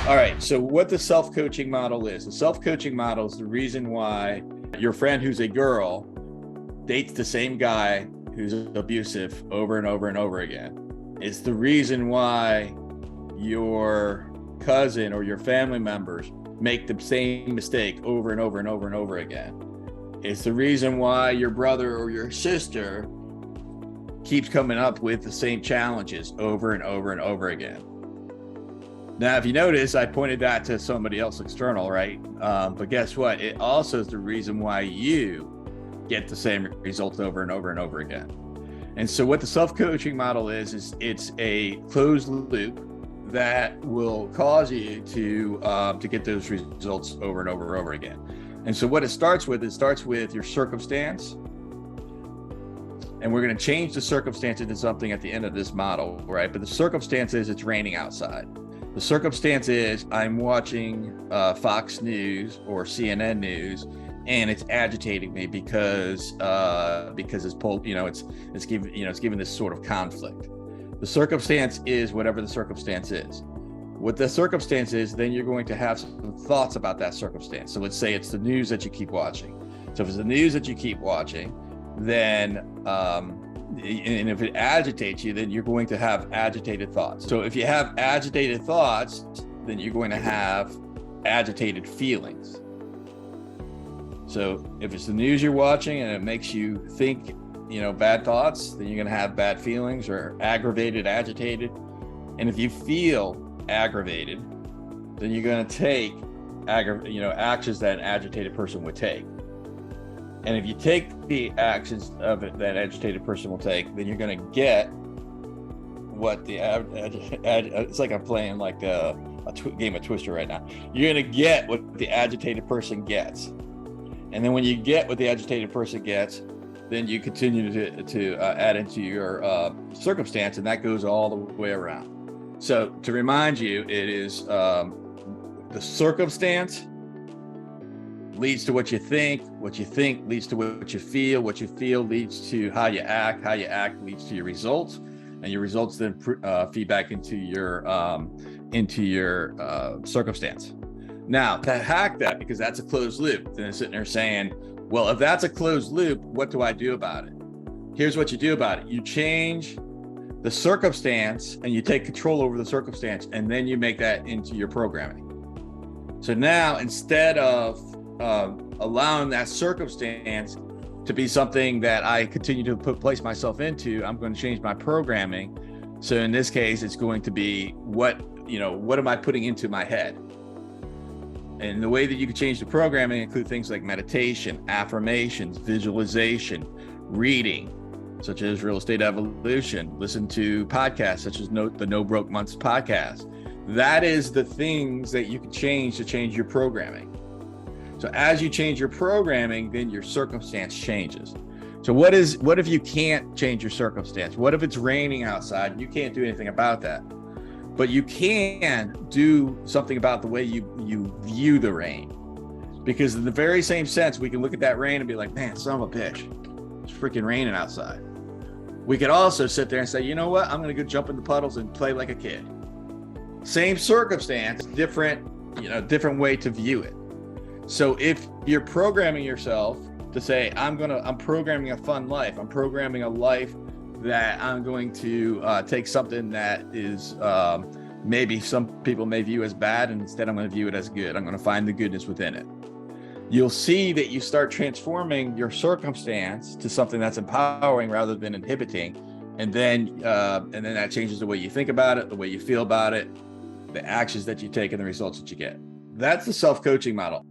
All right. So what the self-coaching model is, the self-coaching model is the reason why your friend who's a girl dates the same guy who's abusive over and over and over again. It's the reason why your cousin or your family members make the same mistake over and over and over and over again. It's the reason why your brother or your sister keeps coming up with the same challenges over and over and over again. Now, if you notice, I pointed that to somebody else external, right? But guess what? It also is the reason why you get the same results over and over and over again. And so what the self-coaching model is it's a closed loop that will cause you to get those results over and over and over again. And so what it starts with your circumstance. And we're going to change the circumstance into something at the end of this model, right? But the circumstance is it's raining outside. The circumstance is I'm watching Fox News or CNN News, and it's agitating me because it's giving this sort of conflict. The circumstance is whatever the circumstance is. What the circumstance is, then you're going to have some thoughts about that circumstance. So let's say it's the news that you keep watching. So if it's the news that you keep watching, then and if it agitates you, then you're going to have agitated thoughts. So if you have agitated thoughts, then you're going to have agitated feelings. So if it's the news you're watching and it makes you think, bad thoughts, then you're going to have bad feelings or aggravated, agitated. And if you feel aggravated, then you're going to take actions that an agitated person would take. And if you take the actions of it that agitated person will take, then you're going to get what it's like I'm playing like a game of Twister right now. You're going to get what the agitated person gets. And then when you get what the agitated person gets, then you continue to add into your circumstance, and that goes all the way around. So to remind you, it is the circumstance leads to what you think leads to what you feel leads to how you act leads to your results, and your results then feed back into your circumstance. Now, to hack that, because that's a closed loop, then it's sitting there saying, well, if that's a closed loop, what do I do about it? Here's what you do about it. You change the circumstance and you take control over the circumstance, and then you make that into your programming. So now, instead of allowing that circumstance to be something that I continue to place myself into, I'm going to change my programming. So in this case, it's going to be what am I putting into my head? And the way that you can change the programming include things like meditation, affirmations, visualization, reading, such as Real Estate Evolution, listen to podcasts such as the No Broke Months podcast. That is the things that you can change to change your programming. So as you change your programming, then your circumstance changes. So what if you can't change your circumstance? What if it's raining outside and you can't do anything about that? But you can do something about the way you view the rain. Because in the very same sense, we can look at that rain and be like, man, son of a bitch, it's freaking raining outside. We could also sit there and say, you know what? I'm going to go jump in the puddles and play like a kid. Same circumstance, different way to view it. So if you're programming yourself to say, I'm programming a fun life, I'm programming a life that I'm going to take something that is maybe some people may view as bad, and instead I'm going to view it as good. I'm going to find the goodness within it. You'll see that you start transforming your circumstance to something that's empowering rather than inhibiting. And then that changes the way you think about it, the way you feel about it, the actions that you take, and the results that you get. That's the self-coaching model.